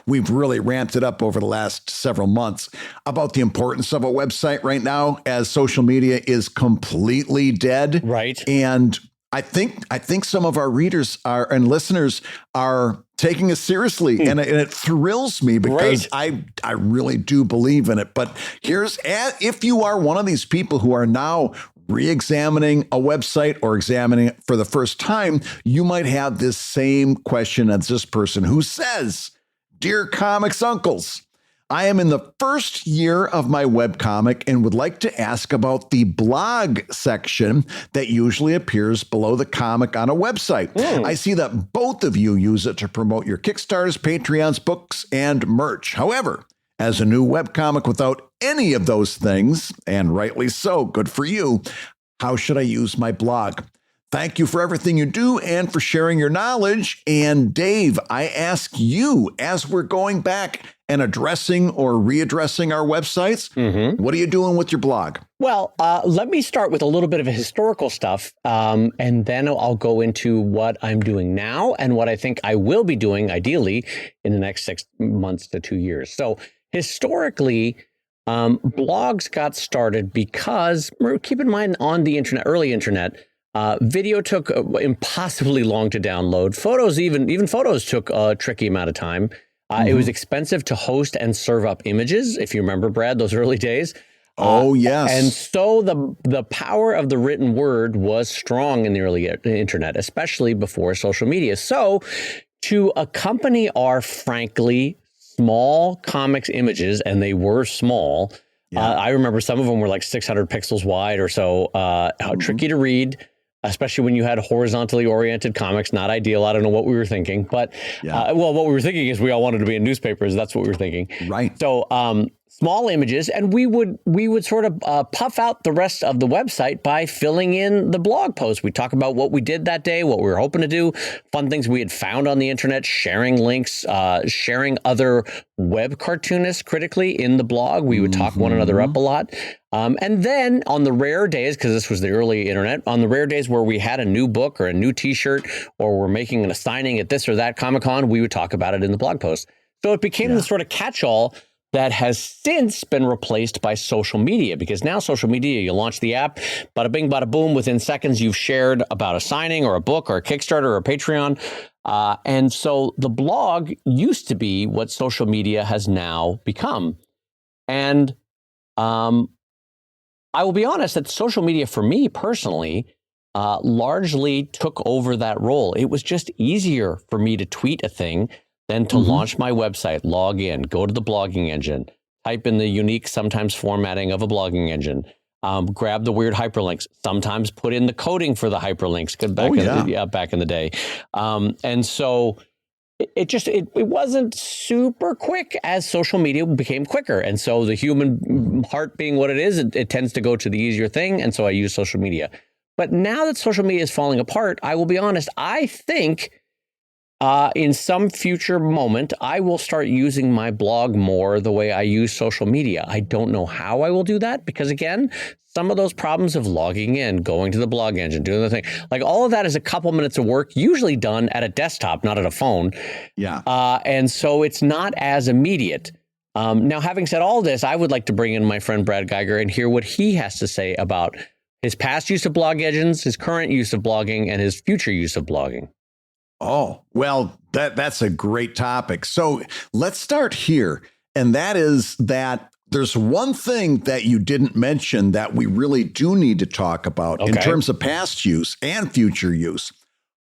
we've really ramped it up over the last several months about the importance of a website right now, as social media is completely dead. Right. And I think some of our readers and listeners are taking us seriously, and it thrills me because I really do believe in it. But if you are one of these people who are now re-examining a website or examining it for the first time, you might have this same question as this person who says, "Dear Comics Uncles, I am in the first year of my webcomic and would like to ask about the blog section that usually appears below the comic on a website. I see that both of you use it to promote your Kickstarters, Patreons, books, and merch. However, as a new webcomic without any of those things, and rightly so, good for you, how should I use my blog? Thank you for everything you do and for sharing your knowledge. And Dave, I ask you, as we're going back and addressing or readdressing our websites, what are you doing with your blog?" Well, let me start with a little bit of historical stuff, and then I'll go into what I'm doing now and what I think I will be doing, ideally, in the next 6 months to 2 years. So historically, blogs got started because, keep in mind, on the internet, early internet, video took impossibly long to download. Photos, even photos took a tricky amount of time. It was expensive to host and serve up images, if you remember, Brad, those early days. Oh, yes. And so the power of the written word was strong in the early internet, especially before social media. So to accompany our frankly small comics images, and they were small. I remember some of them were like 600 pixels wide or so, how tricky to read, especially when you had horizontally oriented comics. Not ideal. I don't know what we were thinking, but well, what we were thinking is we all wanted to be in newspapers. That's what we were thinking. Right. So small images, and we would sort of puff out the rest of the website by filling in the blog post. We talk about what we did that day, what we were hoping to do, fun things we had found on the internet, sharing links, sharing other web cartoonists critically in the blog. We would talk one another up a lot. And then on the rare days, because this was the early internet, on the rare days where we had a new book or a new T-shirt, or we're making a signing at this or that Comic-Con, we would talk about it in the blog post. So it became the sort of catch-all that has since been replaced by social media, because now social media, you launch the app, bada bing, bada boom, within seconds you've shared about a signing or a book or a Kickstarter or a Patreon. And so the blog used to be what social media has now become. And I will be honest that social media for me personally largely took over that role. It was just easier for me to tweet a thing than to launch my website, log in, go to the blogging engine, type in the unique, sometimes formatting of a blogging engine, grab the weird hyperlinks, sometimes put in the coding for the hyperlinks back in the day. And so it wasn't super quick as social media became quicker. And so the human heart being what it is, it tends to go to the easier thing. And so I use social media. But now that social media is falling apart, I will be honest, I think in some future moment, I will start using my blog more the way I use social media. I don't know how I will do that because, again, some of those problems of logging in, going to the blog engine, doing the thing, like all of that is a couple minutes of work, usually done at a desktop, not at a phone. Yeah. And so it's not as immediate. Now, having said all this, I would like to bring in my friend Brad Geiger and hear what he has to say about his past use of blog engines, his current use of blogging, and his future use of blogging. Oh, well, that's a great topic. So let's start here. And that is that there's one thing that you didn't mention that we really do need to talk about in terms of past use and future use.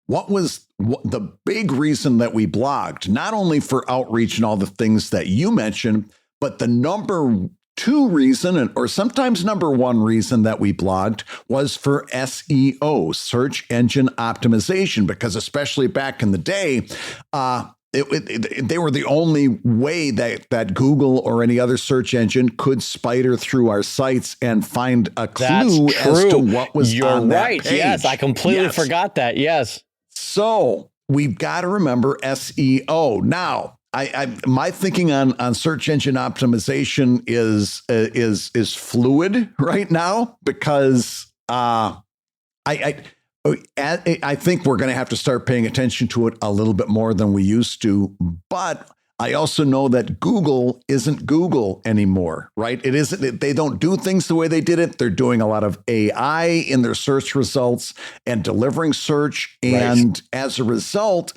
What was the big reason that we blogged, not only for outreach and all the things that you mentioned, but the number two reason, or sometimes number one reason that we blogged was for SEO, search engine optimization, because especially back in the day, they were the only way that Google or any other search engine could spider through our sites and find a clue as to what was on that page. You're right. Yes, I completely forgot that. Yes. So we've got to remember SEO. Now, my thinking on search engine optimization is fluid right now because I think we're going to have to start paying attention to it a little bit more than we used to. But I also know that Google isn't Google anymore, right? It isn't. They don't do things the way they did it. They're doing a lot of AI in their search results and delivering search, and as a result,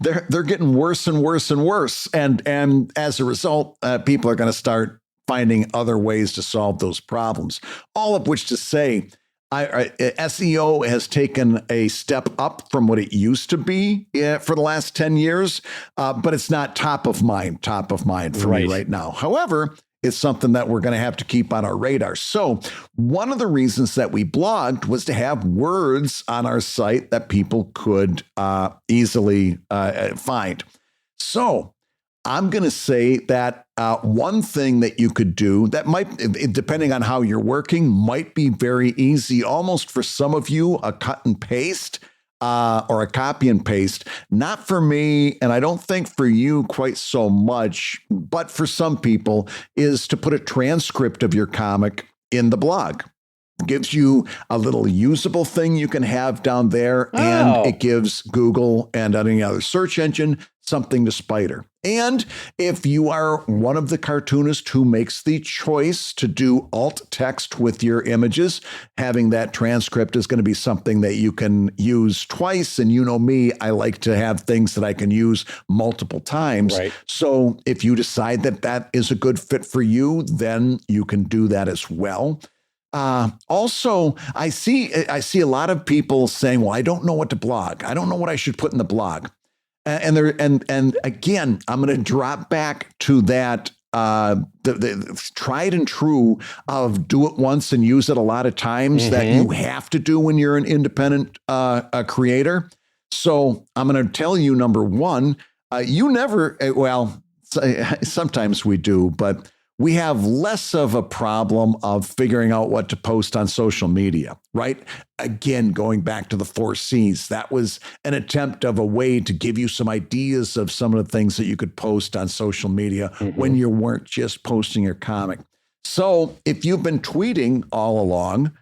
they're getting worse and worse and worse. And as a result, people are going to start finding other ways to solve those problems. All of which to say, SEO has taken a step up from what it used to be for the last 10 years, but it's not top of mind for me right now. However, it's something that we're going to have to keep on our radar. So one of the reasons that we blogged was to have words on our site that people could easily find. So I'm going to say that one thing that you could do that might, depending on how you're working, might be very easy, almost for some of you, a cut and paste or a copy and paste. Not for me, and I don't think for you quite so much, but for some people, is to put a transcript of your comic in the blog. Gives you a little usable thing you can have down there, and it gives Google and any other search engine something to spider. And if you are one of the cartoonists who makes the choice to do alt text with your images, having that transcript is going to be something that you can use twice. And you know me, I like to have things that I can use multiple times. Right. So if you decide that that is a good fit for you, then you can do that as well. Also, I see a lot of people saying, well, I don't know what to blog. I don't know what I should put in the blog. And again, I'm going to drop back to that the tried and true of do it once and use it a lot of times that you have to do when you're an independent creator. So I'm going to tell you, number one, you never, well, sometimes we do, but we have less of a problem of figuring out what to post on social media, right? Again, going back to the 4 C's, that was an attempt of a way to give you some ideas of some of the things that you could post on social media when you weren't just posting your comic. So if you've been tweeting all along,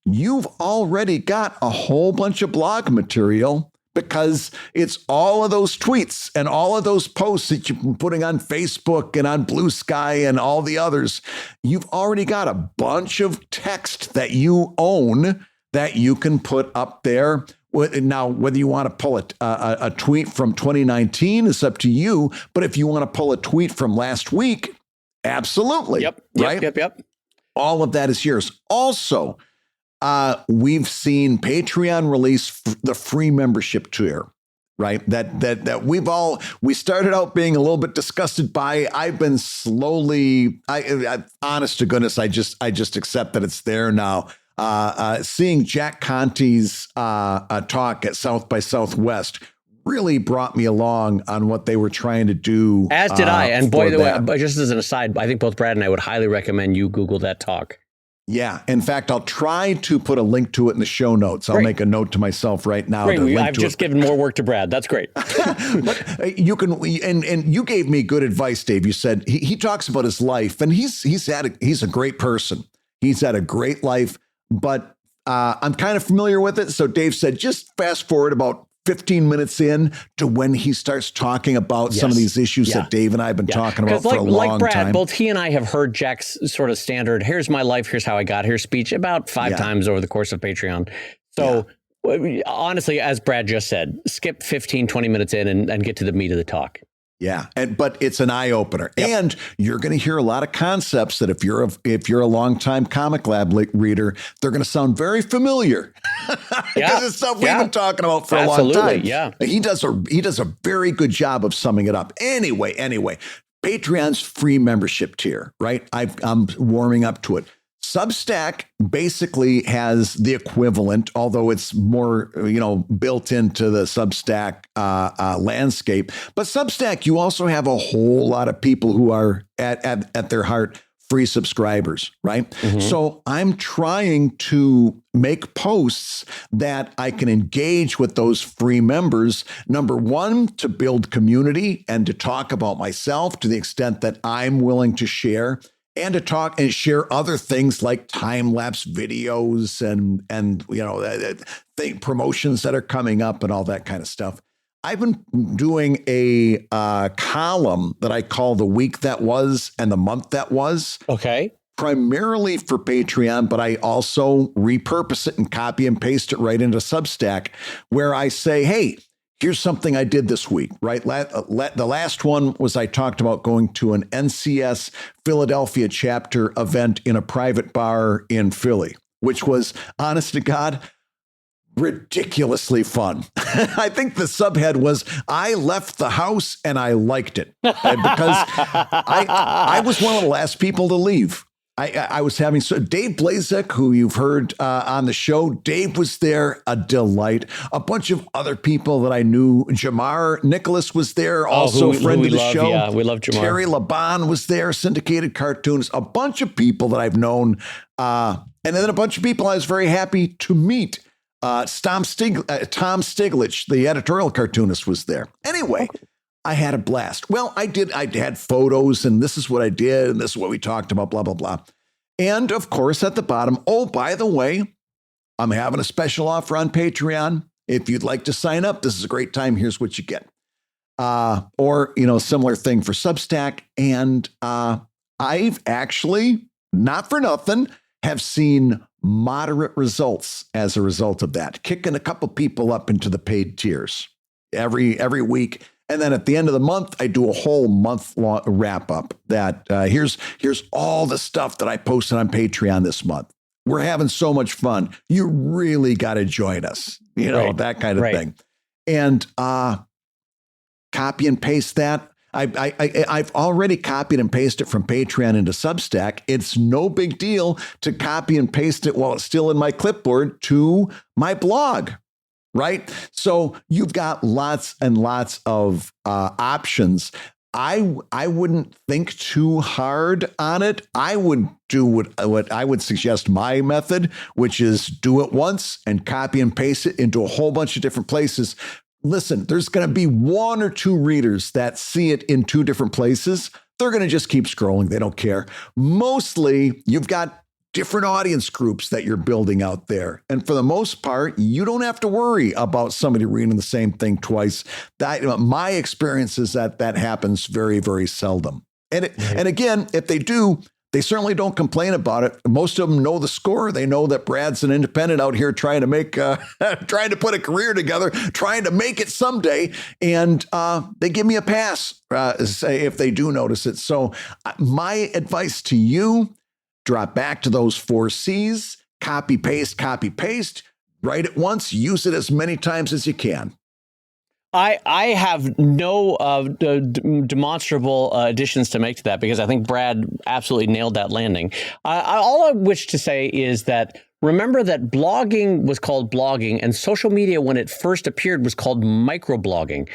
you've already got a whole bunch of blog material, because it's all of those tweets and all of those posts that you've been putting on Facebook and on Blue Sky and all the others. You've already got a bunch of text that you own that you can put up there. Now, whether you want to pull a tweet from 2019 is up to you. But if you want to pull a tweet from last week, absolutely. Yep. All of that is yours. Also, we've seen Patreon release the free membership tier, right? That we started out being a little bit disgusted by. I've been slowly, I honest to goodness, I just accept that it's there now. Seeing Jack Conte's talk at South by Southwest really brought me along on what they were trying to do. As did I. And boy, the way, just as an aside, I think both Brad and I would highly recommend you Google that talk. Yeah. In fact, I'll try to put a link to it in the show notes. I'll make a note to myself right now. Great. I've just given more work to Brad. That's great. But you can, and you gave me good advice, Dave. You said he talks about his life, and he's a great person. He's had a great life, but I'm kind of familiar with it. So Dave said, just fast forward about 15 minutes in to when he starts talking about some of these issues that Dave and I have been talking about for a long Brad, time. Both he and I have heard Jack's sort of standard, here's my life, here's how I got here speech about 5 times over the course of Patreon. So honestly, as Brad just said, skip 15, 20 minutes in and get to the meat of the talk. Yeah, but it's an eye opener, and you're going to hear a lot of concepts that if you're a longtime Comic Lab reader, they're going to sound very familiar because it's stuff we've been talking about for a long time. Yeah, he does a very good job of summing it up. Anyway, Patreon's free membership tier, right? I'm warming up to it. Substack basically has the equivalent, although it's more, built into the Substack landscape. But Substack, you also have a whole lot of people who are at their heart free subscribers, right? So I'm trying to make posts that I can engage with those free members. Number one, to build community and to talk about myself to the extent that I'm willing to share. And to talk and share other things like time-lapse videos and promotions that are coming up and all that kind of stuff. I've been doing a column that I call The Week That Was and The Month That Was. Okay. Primarily for Patreon, but I also repurpose it and copy and paste it right into Substack, where I say, hey, here's something I did this week, right? The last one was I talked about going to an NCS Philadelphia chapter event in a private bar in Philly, which was, honest to God, ridiculously fun. I think the subhead was, I left the house and I liked it because I was one of the last people to leave. I was having Dave Blazek, who you've heard on the show. Dave was there, a delight. A bunch of other people that I knew. Jamar Nicholas was there, also friend of the show. Yeah, we love Jamar. Terry Laban was there, syndicated cartoonist. A bunch of people that I've known, and then a bunch of people I was very happy to meet. Tom Stiglich, the editorial cartoonist, was there. Anyway. I had a blast. Well, I had photos and this is what I did. And this is what we talked about, blah, blah, blah. And of course, at the bottom, oh, by the way, I'm having a special offer on Patreon. If you'd like to sign up, this is a great time. Here's what you get. Or, similar thing for Substack. And I've actually, not for nothing, have seen moderate results as a result of that, kicking a couple people up into the paid tiers every week. And then at the end of the month, I do a whole month-long wrap-up that here's all the stuff that I posted on Patreon this month. We're having so much fun. You really got to join us, that kind of thing. And copy and paste that. I've already copied and pasted it from Patreon into Substack. It's no big deal to copy and paste it while it's still in my clipboard to my blog, right? So you've got lots and lots of options. I wouldn't think too hard on it. I would do what I would suggest my method, which is do it once and copy and paste it into a whole bunch of different places. Listen, there's going to be one or two readers that see it in two different places. They're going to just keep scrolling. They don't care. Mostly, you've got different audience groups that you're building out there. And for the most part, you don't have to worry about somebody reading the same thing twice. My experience is that happens very, very seldom. And again, if they do, they certainly don't complain about it. Most of them know the score. They know that Brad's an independent out here trying to make, trying to put a career together, trying to make it someday. And they give me a pass, say if they do notice it. So my advice to you, drop back to those 4 C's, copy, paste, write it once, use it as many times as you can. I have no demonstrable additions to make to that because I think Brad absolutely nailed that landing. All I wish to say is that remember that blogging was called blogging and social media when it first appeared was called microblogging.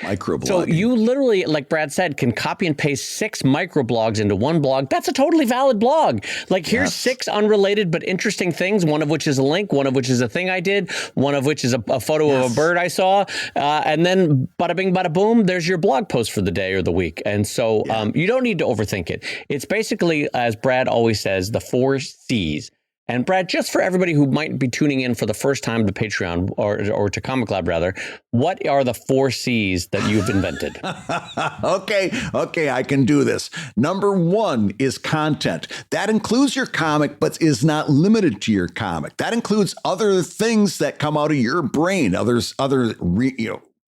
So you literally, like Brad said, can copy and paste 6 microblogs into one blog. That's a totally valid blog. Like here's 6 unrelated but interesting things, one of which is a link, one of which is a thing I did, one of which is a photo of a bird I saw. And then bada bing, bada boom, there's your blog post for the day or the week. And so you don't need to overthink it. It's basically, as Brad always says, the 4 C's. And Brad, just for everybody who might be tuning in for the first time to Patreon or to Comic Lab rather, what are the 4 C's that you've invented? Okay, I can do this. Number 1 is content. That includes your comic, but is not limited to your comic. That includes other things that come out of your brain, other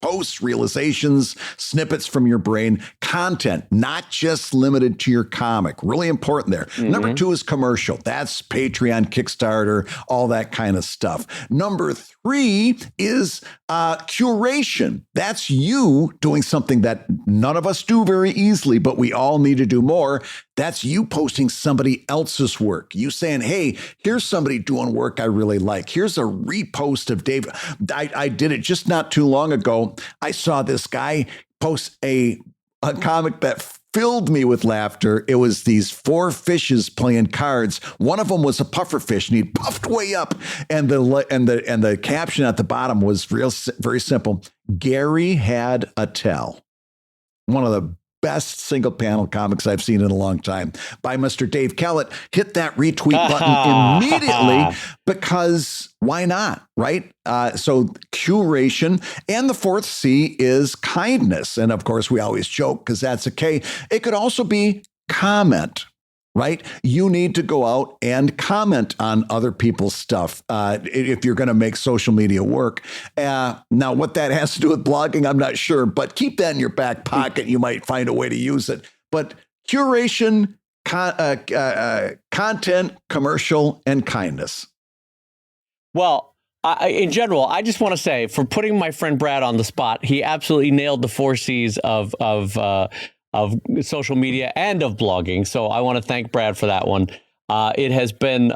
posts, realizations, snippets from your brain, content, not just limited to your comic. Really important there. Mm-hmm. Number 2 is commercial. That's Patreon, Kickstarter, all that kind of stuff. Number 3 is curation. That's you doing something that none of us do very easily, but we all need to do more. That's you posting somebody else's work. You saying, hey, here's somebody doing work I really like. Here's a repost of Dave. I did it just not too long ago. I saw this guy post a comic that filled me with laughter. It was these 4 fishes playing cards. One of them was a puffer fish, and he puffed way up. And the caption at the bottom was very simple. Gary had a tell. One of the best single panel comics I've seen in a long time by Mr. Dave Kellett. Hit that retweet button immediately because why not, right? So curation. And the 4th C is kindness. And of course, we always joke because that's a K. It could also be comment. Right? You need to go out and comment on other people's stuff if you're going to make social media work. Now, what that has to do with blogging, I'm not sure, but keep that in your back pocket. You might find a way to use it. But curation, content, commercial, and kindness. Well, in general, I just want to say, for putting my friend Brad on the spot, he absolutely nailed the 4 C's of social media and of blogging. So I want to thank Brad for that one. It has been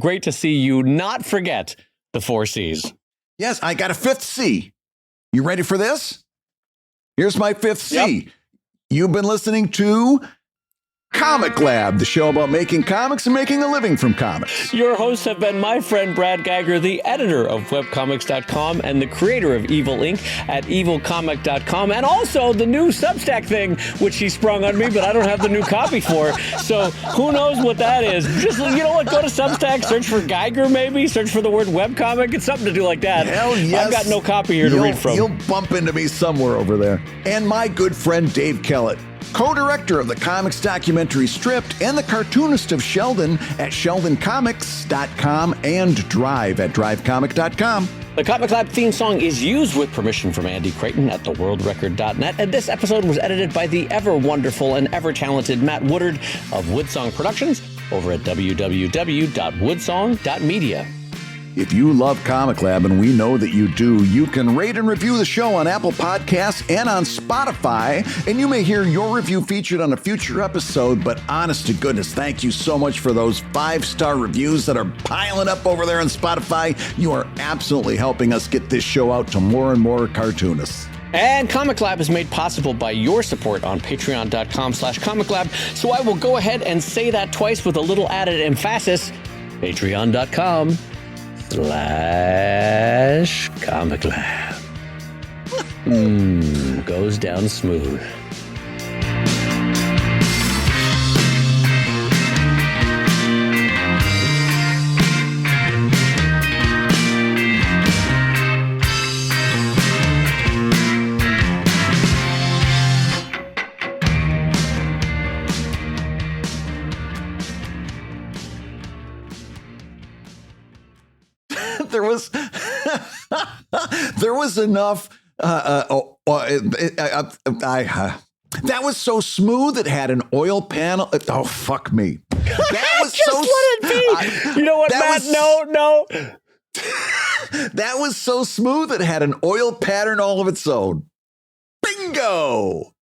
great to see you not forget the 4 C's. Yes, I got a 5th C. You ready for this? Here's my 5th C. Yep. You've been listening to Comic Lab, the show about making comics and making a living from comics. Your hosts have been my friend Brad Geiger, the editor of webcomics.com and the creator of Evil Inc. at evilcomic.com, and also the new Substack thing, which he sprung on me, but I don't have the new copy for. So who knows what that is? Just, you know what, go to Substack, search for Geiger maybe, search for the word webcomic. It's something to do like that. Hell yes. I've got no copy here to read from. You'll bump into me somewhere over there. And my good friend Dave Kellett, co-director of the comics documentary Stripped and the cartoonist of Sheldon at sheldoncomics.com and Drive at drivecomic.com. The Comic Lab theme song is used with permission from Andy Creighton at theworldrecord.net, and this episode was edited by the ever-wonderful and ever-talented Matt Woodard of Woodsong Productions over at www.woodsong.media. If you love Comic Lab, and we know that you do, you can rate and review the show on Apple Podcasts and on Spotify, and you may hear your review featured on a future episode. But honest to goodness, thank you so much for those 5-star reviews that are piling up over there on Spotify. You are absolutely helping us get this show out to more and more cartoonists. And Comic Lab is made possible by your support on patreon.com/Comic Lab. So I will go ahead and say that twice with a little added emphasis. Patreon.com/Comic Lab. Goes down smooth. There was enough. That was so smooth. It had an oil panel. Oh, fuck me. That was Just so. let it be. You know what, Matt? No. That was so smooth. It had an oil pattern all of its own. Bingo.